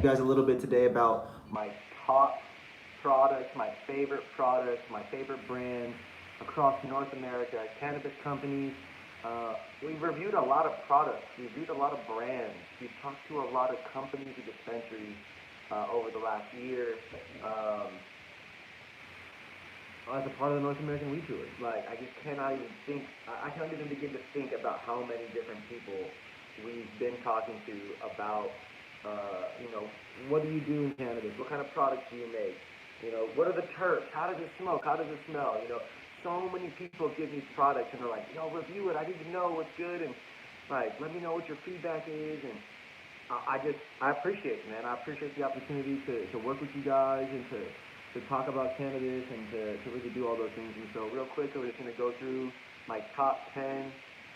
you guys a little bit today about my top products, my favorite brands across North America, cannabis companies. We've reviewed a lot of products, we've reviewed a lot of brands, we've talked to a lot of companies and dispensaries over the last year. Um, as a part of the North American Weed Tour. Like, I just cannot even think, I can't even begin to think about how many different people we've been talking to about, what do you do in cannabis? What kind of products do you make? What are the terps? How does it smoke? How does it smell? So many people give me products and they're like, review it. I need to know what's good and like, let me know what your feedback is. And I appreciate it, man. I appreciate the opportunity to work with you guys and to talk about cannabis and to really do all those things. And so real quick, we're just going to go through my top 10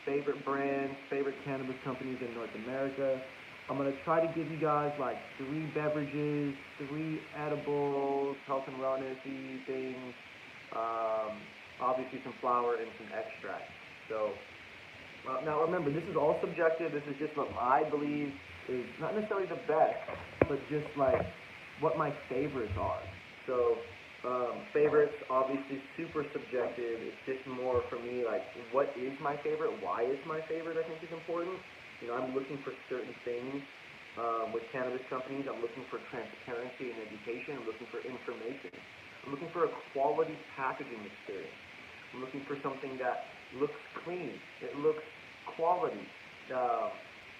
favorite brands, favorite cannabis companies in North America. I'm going to try to give you guys like 3 beverages, 3 edibles, health and wellness-y things, um, obviously some flour and some extract. So now remember, this is all subjective. This is just what I believe is not necessarily the best, but just like what my favorites are. So favorites obviously super subjective. It's just more for me like what is my favorite? Why is my favorite? I think is important. I'm looking for certain things with cannabis companies. I'm looking for transparency and education. I'm looking for information. I'm looking for a quality packaging experience. I'm looking for something that looks clean. It looks quality. Uh,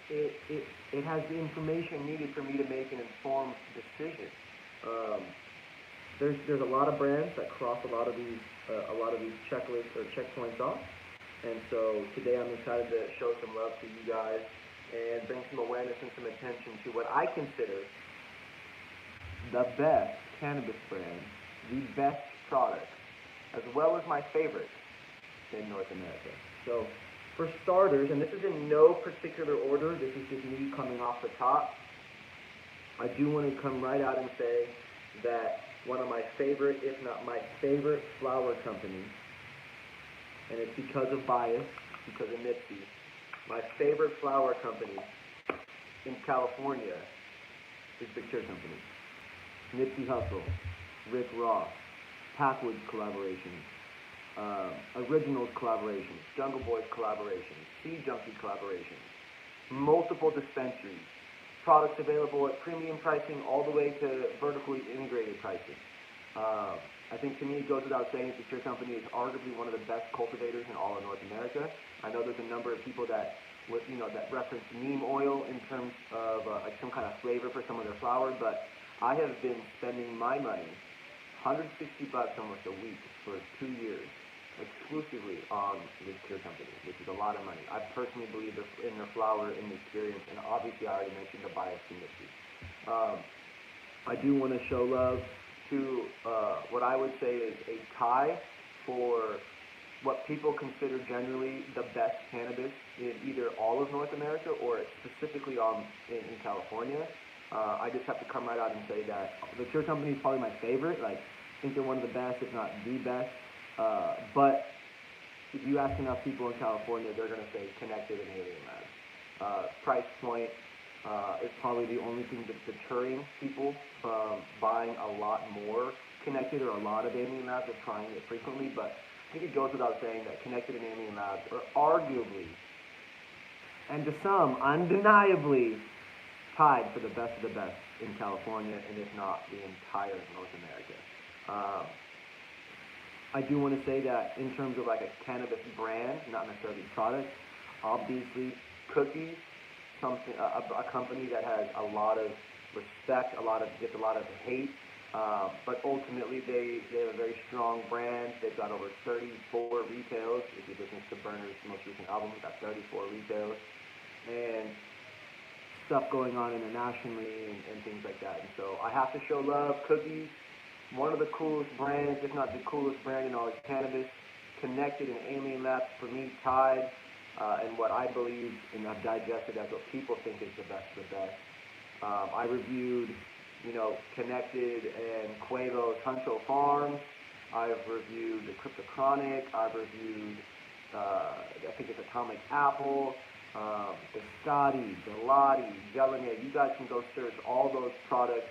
it has the information needed for me to make an informed decision. Um, there's a lot of brands that cross a lot of these checklists or checkpoints off, and so today I'm excited to show some love to you guys and bring some awareness and some attention to what I consider the best cannabis brands, the best products, as well as my favorites in North America. So, for starters, and this is in no particular order, this is just me coming off the top, I do want to come right out and say that one of my favorite, if not my favorite, flower company, and it's because of bias, because of Nipsey, my favorite flower company in California is Big Cheer Company. Nipsey Hussle, Rick Ross, Packwoods collaborations, Originals collaborations, Jungle Boys collaborations, Sea Junkie collaborations, multiple dispensaries, products available at premium pricing all the way to vertically integrated pricing. I think to me it goes without saying that the Pure Company is arguably one of the best cultivators in all of North America. I know there's a number of people that that reference neem oil in terms of like some kind of flavor for some of their flour, but I have been spending my money, 160 bucks almost a week for 2 years, exclusively on this Pure Company, which is a lot of money. I personally believe in their flour, in the experience, and obviously I already mentioned the bias industry. Um, I do want to show love to what I would say is a tie for what people consider generally the best cannabis in either all of North America or specifically in California. I just have to come right out and say that the Pure Company is probably my favorite. Like, I think they're one of the best, if not the best. But if you ask enough people in California, they're going to say Connected and Alien Labs. Price point is probably the only thing that's deterring people from buying a lot more Connected or a lot of Alien Labs or trying it frequently. But I think it goes without saying that Connected and Alien Labs are arguably, and to some, undeniably, tied for the best of the best in California, and if not the entire North America. Um, I do want to say that in terms of like a cannabis brand, not necessarily product, obviously Cookies, something a company that has a lot of respect, gets a lot of hate, but ultimately they have a very strong brand. They've got over 34 retails. If you listen to Burner's most recent album, it's got 34 retails, and stuff going on internationally and things like that. And so I have to show love. Cookies, one of the coolest brands, if not the coolest brand in all of cannabis. Connected and Alien Labs for me tied, and what I believe and I've digested as what people think is the best of the best. I reviewed, Connected and Quavo's Huncho Farms. I've reviewed the Cryptochronic. I've reviewed, I think it's Atomic Apple. Biscotti, Gelati, Gelane. You guys can go search all those products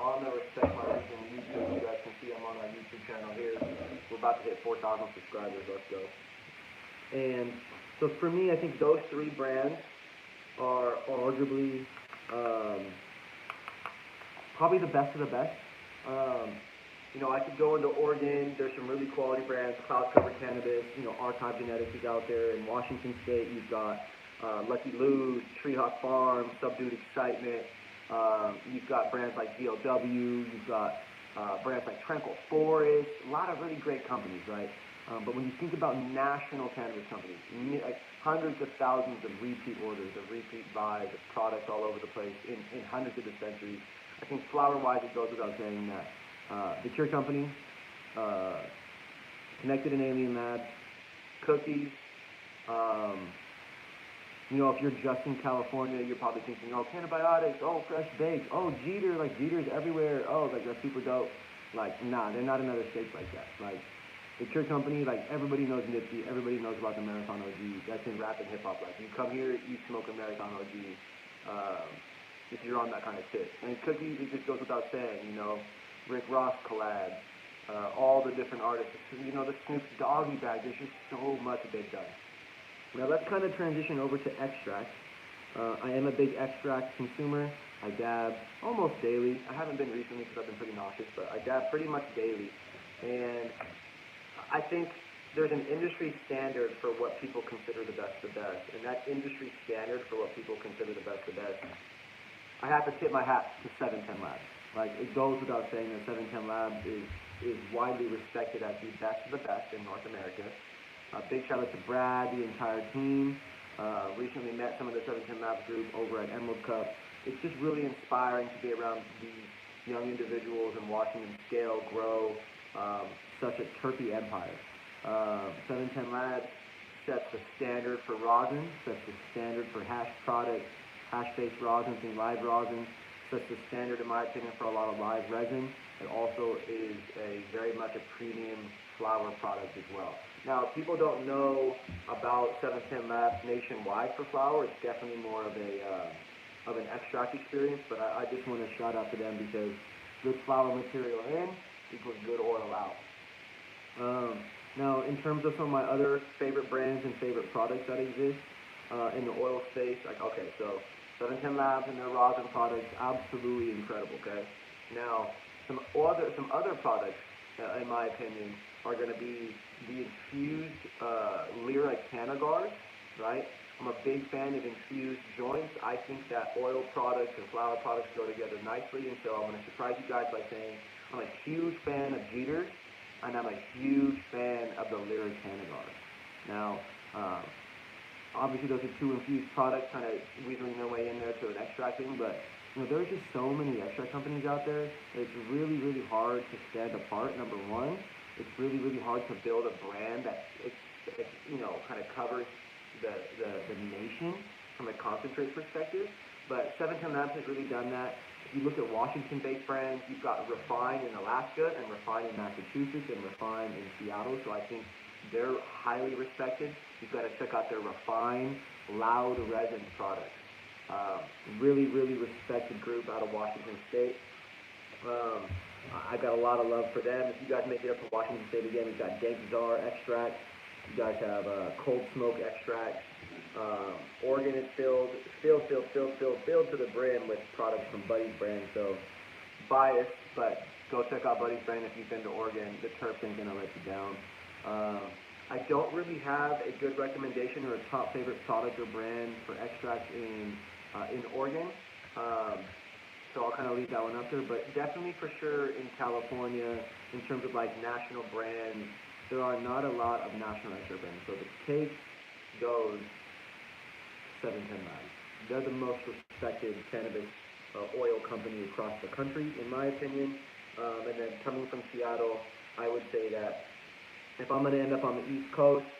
on the Respect My Region YouTube. You guys can see them on our YouTube channel here. We're about to hit 4,000 subscribers. Let's go. And so for me, I think those three brands are arguably probably the best of the best. I could go into Oregon. There's some really quality brands. Cloud Cover Cannabis. Archive Genetics is out there. In Washington State, you've got Lucky Lou's, Treehawk Farm, Subdued Excitement. You've got brands like DLW. You've got brands like Tranquil Forest. A lot of really great companies, right? But when you think about national cannabis companies, like hundreds of thousands of repeat orders, of repeat buys, of products all over the place in hundreds of dispensaries, I think flower-wise it goes without saying that the Cure Company, Connected and Alien Labs, Cookies. If you're just in California, you're probably thinking, oh, Cannabiotics, oh, Fresh Baked, oh, Jeter, like Jeter's everywhere, oh, like that's super dope. Like, nah, they're not in other states like that. Like, the Cure Company, like everybody knows Nipsey, everybody knows about the Marathon OG. That's in rap and hip hop. Like, you come here, you smoke a Marathon OG. If you're on that kind of tip. And Cookies, it just goes without saying, Rick Ross collabs, all the different artists, the Snoop Doggy bag, there's just so much that they've done. Now let's kind of transition over to extracts. I am a big extract consumer. I dab almost daily. I haven't been recently because I've been pretty nauseous, but I dab pretty much daily. And I think there's an industry standard for what people consider the best of the best. And that industry standard for what people consider the best of the best, I have to tip my hat to 710 Labs. Like, it goes without saying that 710 Labs is widely respected as the best of the best in North America. Big shout out to Brad, the entire team. Recently met some of the 710 Labs group over at Emerald Cup. It's just really inspiring to be around these young individuals and watching them scale, grow such a terpy empire. 710 Labs sets the standard for rosin, sets the standard for hash products, hash-based rosins and live rosins, sets the standard, in my opinion, for a lot of live resin. It also is very much a premium flower product as well. Now, people don't know about 710 Labs nationwide for flower. It's definitely more of an extract experience, but I just want to shout out to them because good flower material in equals good oil out. Now, in terms of some of my other favorite brands and favorite products that exist in the oil space, okay, so 710 Labs and their rosin products, absolutely incredible, okay? Now, some other products, in my opinion, are going to be the infused Lyra Canagars, right? I'm a big fan of infused joints. I think that oil products and flower products go together nicely, and so I'm going to surprise you guys by saying I'm a huge fan of Jeters, and I'm a huge fan of the Lyra Canagars. Now, obviously those are two infused products kind of weaseling their way in there to an extracting, but there's just so many extract companies out there that it's really, really hard to stand apart, number one. It's really, really hard to build a brand that kind of covers the nation from a concentrate perspective. But 710 Labs has really done that. If you look at Washington-based brands, you've got Refine in Alaska and Refine in Massachusetts and Refine in Seattle. So I think they're highly respected. You've got to check out their Refine Loud Resin products. Really, really respected group out of Washington State. I got a lot of love for them. If you guys make it up to Washington State again, we've got Dank Czar extract. You guys have Cold Smoke extract. Oregon is filled to the brim with products from Buddy's brand. So biased, but go check out Buddy's brand if you've been to Oregon. The terps ain't gonna let you down. I don't really have a good recommendation or a top favorite product or brand for extracts in Oregon. So I'll kind of leave that one up there, but definitely for sure in California, in terms of like national brands, there are not a lot of national extra brands. So the cake goes 710 Labs. They're the most respected cannabis oil company across the country, in my opinion. And then coming from Seattle, I would say that if I'm going to end up on the East Coast,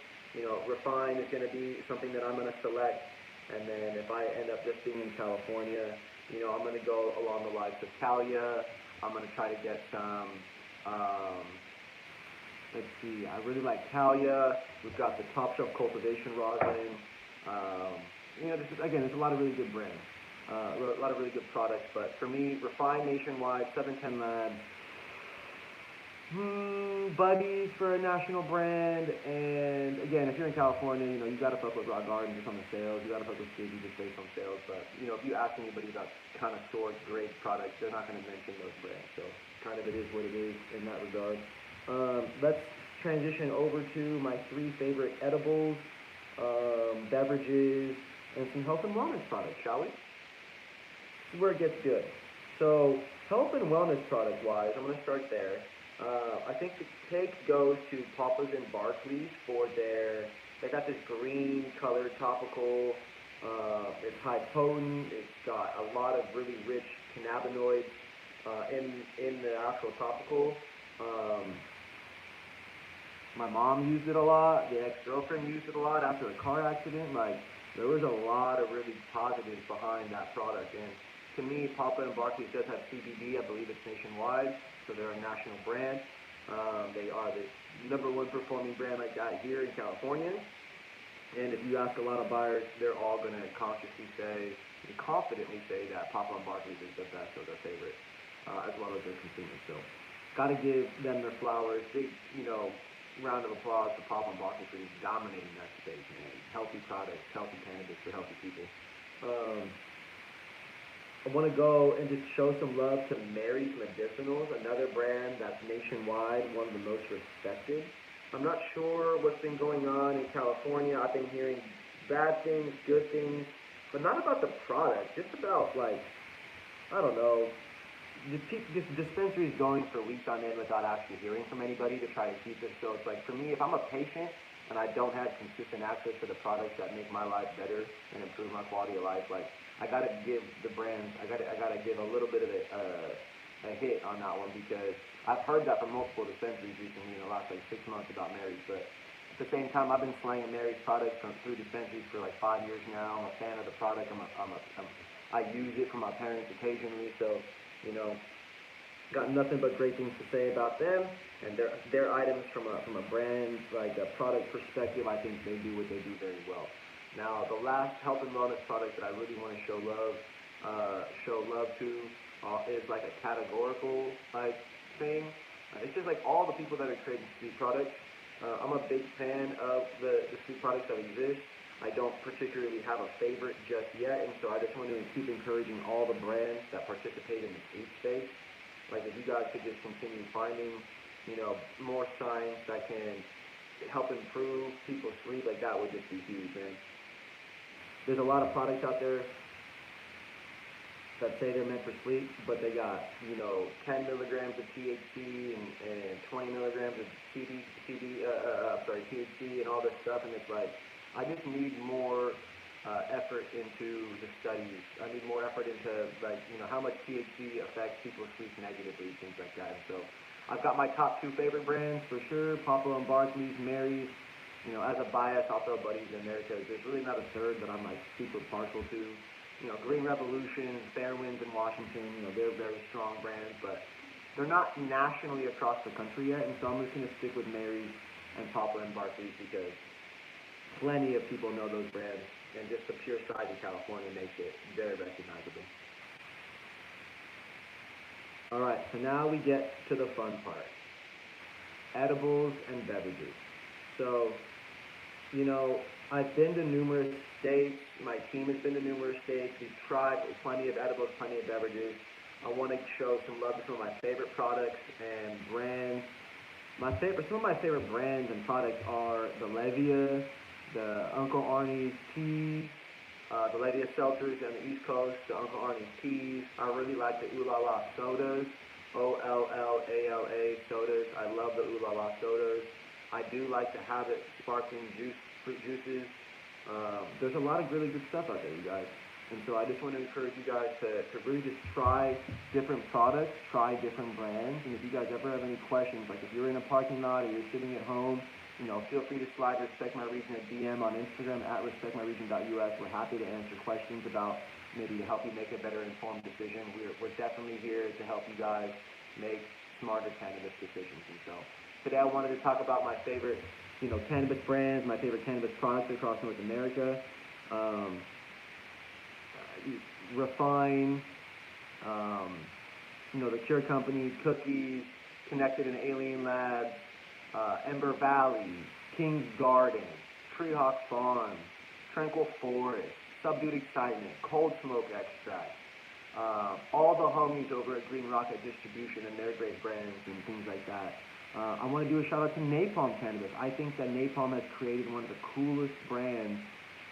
Refine is going to be something that I'm going to select. And then if I end up just being in California, I'm going to go along the lines of Calia. I'm going to try to get some, let's see, I really like Calia. We've got the Top Shelf Cultivation rosin. there's a lot of really good brands, a lot of really good products. But for me, Refined Nationwide, 710 Labs, Buddies for a national brand, and again, if you're in California, you gotta fuck with Rock Garden just on the sales. You gotta fuck with Fizzy just based on sales. But if you ask anybody about kind of source grade products, they're not gonna mention those brands. So kind of it is what it is in that regard. Let's transition over to my three favorite edibles, beverages, and some health and wellness products, shall we? This is where it gets good. So health and wellness product wise, I'm gonna start there. I think the pick goes to Papa's and Barkley's for they got this green colored topical. It's high potent. It's got a lot of really rich cannabinoids in the actual topical. My mom used it a lot. The ex-girlfriend used it a lot after a car accident. Like, there was a lot of really positives behind that product. And to me, Papa and Barkley's does have CBD. I believe it's nationwide, so they're a national brand. They are the number one performing brand like that here in California. And if you ask a lot of buyers, they're all going to confidently say that Papa and Barkley's is the best or their favorite, as well as their consumers. So, got to give them their flowers. Big, round of applause to Papa and Barkley for just dominating that space, man. Healthy products, healthy cannabis for healthy people. I want to go and just show some love to Mary's Medicinals, another brand that's nationwide, one of the most respected. I'm not sure what's been going on in California. I've been hearing bad things, good things, but not about the product, just about, I don't know, just dispensaries going for weeks on end without actually hearing from anybody to try to keep it. So it's like, for me, if I'm a patient and I don't have consistent access to the products that make my life better and improve my quality of life, I gotta give the brands, I gotta give a little bit of a hit on that one, because I've heard that from multiple dispensaries recently in the last 6 months about Mary's. But at the same time, I've been slanging Mary's products through dispensaries for 5 years now. I'm a fan of the product. I use it for my parents occasionally, so got nothing but great things to say about them and their items from a brand a product perspective. I think they do what they do very well. Now, the last health and wellness product that I really want to show love to is a categorical thing. It's just all the people that are creating sweet products. I'm a big fan of the sweet products that exist. I don't particularly have a favorite just yet, and so I just want to keep encouraging all the brands that participate in the sweet space. If you guys could just continue finding, more science that can help improve people's sleep, that would just be huge, man. There's a lot of products out there that say they're meant for sleep, but they got, 10 milligrams of THC and 20 milligrams of THC and all this stuff, and it's I just need more effort into the studies. I need more effort into, how much THC affects people's sleep negatively, things like that. So I've got my top two favorite brands for sure, Papa and Barkley's, Mary's. As a bias, I'll throw Buddies in there because there's really not a third that I'm super partial to. Green Revolution, Fairwinds in Washington, they're very strong brands, but they're not nationally across the country yet, and so I'm just going to stick with Mary's and Papa and Barkley's because plenty of people know those brands, and just the pure size of California makes it very recognizable. All right, so now we get to the fun part, edibles and beverages. So, I've been to numerous states. My team has been to numerous states. We've tried plenty of edibles, plenty of beverages. I want to show some love to some of my favorite products and brands. Some of my favorite brands and products are the Levia, the Uncle Arnie's teas, the Levia seltzers on the East Coast, the Uncle Arnie's teas. I really like the Ooh La La sodas, OLLALA sodas. I love the Ooh La La sodas. I do like to have it sparkling fruit juices. There's a lot of really good stuff out there, you guys. And so I just want to encourage you guys to really just try different products, try different brands. And if you guys ever have any questions, if you're in a parking lot or you're sitting at home, feel free to slide Respect My Region a DM on Instagram at respectmyregion.us. We're happy to answer questions about maybe to help you make a better informed decision. We're definitely here to help you guys make smarter cannabis decisions. And so today I wanted to talk about my favorite, cannabis brands, my favorite cannabis products across North America. Refine, the Cure Company, Cookies, Connected and Alien Labs, Ember Valley, King's Garden, Treehawk Farm, Tranquil Forest, Subdued Excitement, Cold Smoke Extract, all the homies over at Green Rocket Distribution and their great brands and things like that. I want to do a shout out to Napalm Cannabis. I think that Napalm has created one of the coolest brands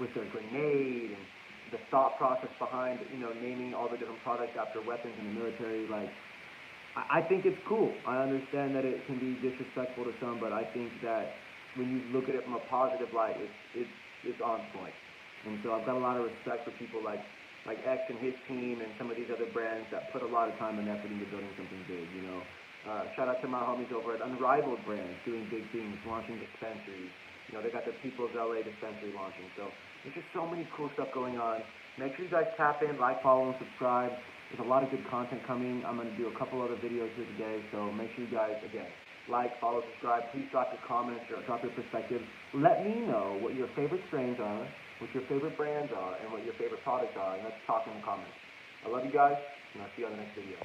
with their grenade and the thought process behind, naming all the different products after weapons in the military. Like, I think it's cool. I understand that it can be disrespectful to some, but I think that when you look at it from a positive light, it's on point. And so I've got a lot of respect for people like X and his team and some of these other brands that put a lot of time and effort into building something big. Shout out to my homies over at Unrivaled Brands, doing big things, launching dispensaries. They got the People's LA dispensary launching. So there's just so many cool stuff going on. Make sure you guys tap in, like, follow, and subscribe. There's a lot of good content coming. I'm going to do a couple other videos here today, so make sure you guys, again, like, follow, subscribe. Please drop your comments or drop your perspectives. Let me know what your favorite strains are, what your favorite brands are, and what your favorite products are, and let's talk in the comments. I love you guys, and I'll see you on the next video.